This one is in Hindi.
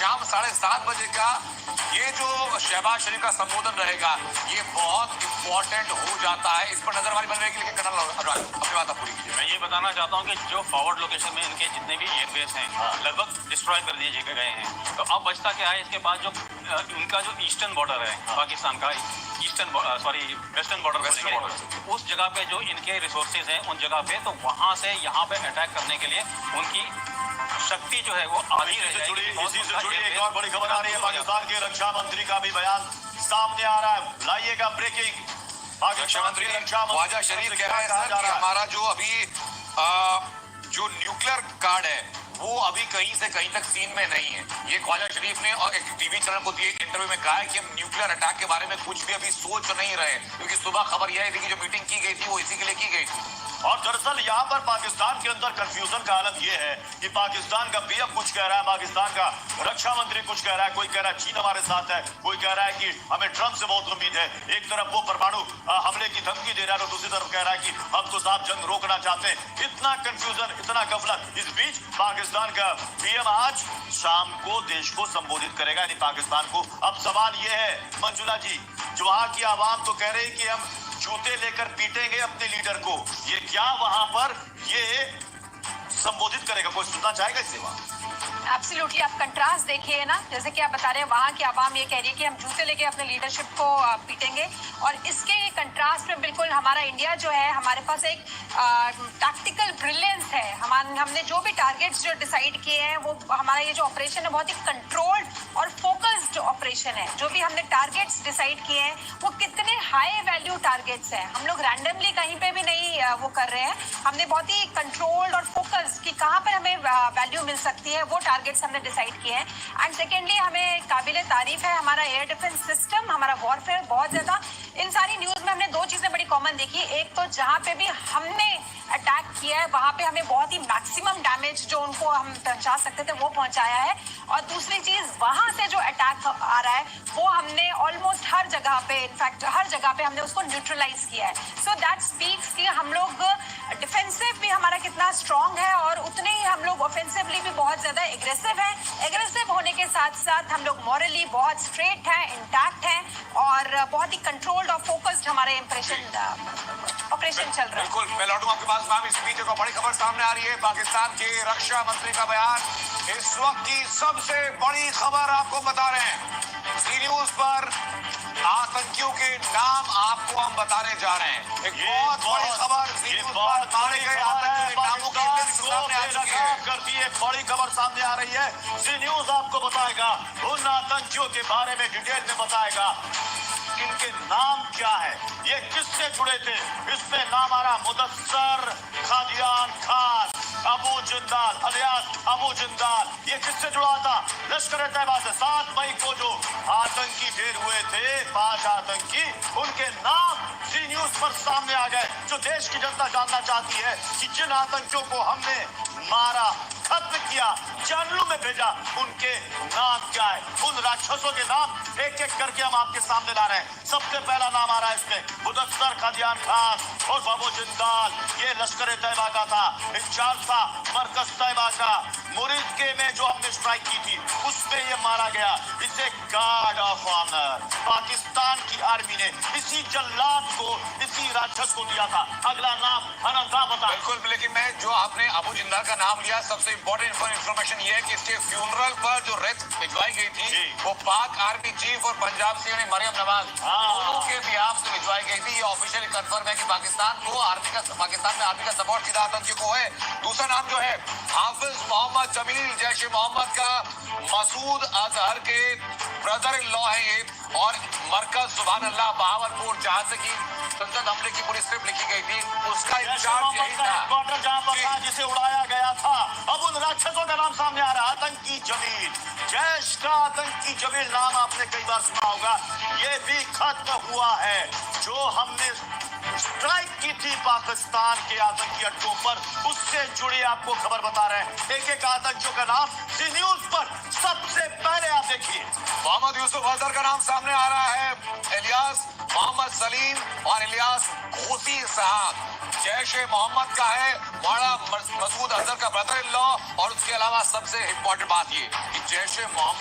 शाम 7:30 बजे का ये जो शहबाज शरीफ का संबोधन रहेगा, ये बहुत इंपॉर्टेंट हो जाता है। इस पर नजर हमारी बन रहेगी। लेकिन कर्नल अनुराग, अपनी बात आप पूरी कीजिए। मैं ये बताना चाहता हूँ कि जो फॉरवर्ड लोकेशन में इनके जितने भी एयरबेस हैं लगभग डिस्ट्रॉय कर दिए गए हैं। तो अब बचता क्या है, इसके पास जो इनका जो ईस्टर्न बॉर्डर है पाकिस्तान का, वेस्टर्न बॉर्डर, उस जगह पे जो इनके रिसोर्सेज हैं उन जगह पे, तो वहां से यहाँ पे अटैक करने के लिए उनकी शक्ति जो है वो आधी रह जाएगी। इसी से जुड़ी एक और बड़ी खबर आ रही है। पाकिस्तान के रक्षा मंत्री का भी बयान सामने आ रहा है। लाइएगा ब्रेकिंग। रक्षा मंत्री ख्वाजा शरीफ कह रहे हैं कि हमारा जो अभी जो न्यूक्लियर कार्ड है वो अभी कहीं से कहीं तक सीन में नहीं है। ये ख्वाजा शरीफ ने और एक टीवी चैनल को दिए इंटरव्यू में कहा है कि हम न्यूक्लियर अटैक के बारे में कुछ भी अभी सोच नहीं रहे, क्योंकि सुबह खबर यह थी कि जो मीटिंग की गई थी वो इसी के लिए की गई थी। और दरअसल यहाँ पर पाकिस्तान के अंदर कंफ्यूजन का हालत ये है कि पाकिस्तान का पीएम कुछ कह रहा है, पाकिस्तान का रक्षा मंत्री कुछ कह रहा है, कोई कह रहा है चीन हमारे साथ है, कोई कह रहा है कि हमें ट्रंप से बहुत उम्मीद है। एक तरफ वो परमाणु हमले की धमकी दे रहा है, तो दूसरी तरफ कह रहा है कि हम तो साफ जंग रोकना चाहते हैं। इतना कंफ्यूजन, इतना गफलत। इस बीच पाकिस्तान का पीएम आज शाम को देश को संबोधित करेगा, यानी पाकिस्तान को। अब सवाल ये है मंजुला जी, जो वहां की आवाम तो कह रही है कि हम जूते लेकर पीटेंगे अपने लीडर को, ये क्या वहां पर ये संबोधित करेगा? कोई सुनना चाहेगा इससे? एब्सोल्युटली। आप कंट्रास्ट देखिए ना, जैसे कि आप बता रहे हैं वहाँ की आवाम ये कह रही है कि हम जूते लेके अपने लीडरशिप को पीटेंगे, और इसके कंट्रास्ट में बिल्कुल हमारा इंडिया जो है, हमारे पास एक टैक्टिकल ब्रिलियंस है। हमने जो भी टारगेट्स जो डिसाइड किए हैं, वो हमारा ये जो ऑपरेशन है बहुत ही कंट्रोल्ड और फोकस्ड ऑपरेशन है। जो भी हमने टारगेट्स डिसाइड किए हैं वो कितने हाई वैल्यू टारगेट्स हैं। हम लोग रैंडमली कहीं पे भी नहीं वो कर रहे हैं। हमने बहुत ही कंट्रोल्ड और फोकस्ड कि कहाँ पर हमें वैल्यू मिल सकती है वो टारगेट्स हमने डिसाइड किए हैं। एंड सेकेंडली, हमें काबिले तारीफ है हमारा एयर डिफेंस सिस्टम, हमारा वॉरफेयर बहुत ज्यादा। इन सारी न्यूज में हमने दो चीजें बड़ी कॉमन देखी। एक तो जहां पे भी हमने अटैक किया है वहां पे हमें बहुत ही मैक्सिमम डैमेज जो उनको हम पहुंचा सकते थे वो पहुंचाया है, और दूसरी चीज वहां से जो अटैक आ रहा है वो हमने ऑलमोस्ट हर जगह पे, इनफैक्ट हर जगह पे हमने उसको न्यूट्रलाइज किया है। सो दैट स्पीक्स कि हम लोग डिफेंसिव भी हमारा कितना स्ट्रांग है, और उतने ही हम लोग ऑफेंसिवली भी बहुत ज्यादा एग्रेसिव हैं। एग्रेसिव होने के साथ साथ हम लोग मॉरली बहुत स्ट्रेट हैं, इंटैक्ट हैं, और बहुत ही कंट्रोल्ड और फोकस्ड हमारे ऑपरेशन चल रहा है। बिल्कुल, मैं लौटूं आपके पास। मैम, इस बीच को बड़ी खबर सामने आ रही है, पाकिस्तान के रक्षा मंत्री का बयान। इस वक्त की सबसे बड़ी खबर आपको बता रहे हैं, जी न्यूज पर आतंकियों के नाम आपको हम बताने जा रहे हैं। एक बहुत बड़ी खबर, जी न्यूज पर मारे गए आतंकियों के नामों की लिस्ट सामने आ चुकी है। करती है, बड़ी खबर सामने आ रही है। जी न्यूज आपको बताएगा, उन आतंकियों के बारे में डिटेल में बताएगा, इनके नाम क्या है, ये किससे जुड़े थे। इसमें नाम आ रहा मुदस्सर कादियान खान, अबू जिंदाल अलियास अबू जिंदाल। ये किससे जुड़ा था? लश्कर तैयबा से। 7 मई को जो आतंकी ढेर हुए थे, 5 आतंकी, उनके नाम जी न्यूज पर सामने आ गए। जो देश की जनता जानना चाहती है कि जिन आतंकियों को हमने मारा, खत्म किया, जानलू में भेजा, उनके नाम क्या है, उन राक्षसों के नाम एक एक करके हम आपके सामने ला रहे हैं। सबसे पहला नाम आ रहा है इसमें मुदस्सर कादियान खान और अबू जिंदाल। ये लश्कर तैयबा का था, इंचार्ज था मरकज तैयबा का। मुरीद के में जो हमने स्ट्राइक की थी उसमें ये मारा गया। इसे गार्ड ऑफ ऑनर पाकिस्तान की आर्मी ने इसी जल्लाद को, इसी राक्षस को दिया था। अगला नाम अनंता बता। बिल्कुल, लेकिन मैं जो आपने अबू जिंदाल का नाम लिया, सबसे इंपॉर्टेंट इन्फॉर्मेशन ये है कि इसके फ्यूनरल पर जो रेत भिजवाई गई थी वो पाक आर्मी चीफ और पंजाब से मरियम नवाज दोनों के बिहाफ से भिजवाई गई थी। ये ऑफिशियली कंफर्म है कि पाकिस्तान में आर्मी का सपोर्ट सीधा आतंकियों को है। दूसरा नाम जो है हाफिज मोहम्मद जमील, जैश ए मोहम्मद का मसूद अजहर के ब्रदर इन लॉ है ये, और मरकज सुभान अल्लाह बहावलपुर, जहां से की संसद हमले की पूरी स्क्रिप्ट लिखी गई थी, उसका इंचार्ज यही था। हेडक्वार्टर जहां पर था, जिसे उड़ाया गया था। अब उन राक्षसों का नाम सामने आ रहा है, आतंकी जमील। जैश का आतंकी जमील नाम आपने कई बार सुना होगा। ये भी खत्म हुआ है। जो हमने स्ट्राइक की थी पाकिस्तान के आतंकी अड्डों पर, उससे जुड़ी आपको खबर बता रहे हैं। एक एक आतंकियों का नाम जी न्यूज पर सबसे पहले आप देखिए। मोहम्मद यूसुफ अजहर का नाम सामने आ रहा है, इलियास मोहम्मद सलीम और इलियास घोसी साहब। जैश ए मोहम्मद का है, बड़ा मसूद अजहर का ब्रदर इन लॉ, और उसके अलावा सबसे इंपॉर्टेंट बात ये कि जैश ए मोहम्मद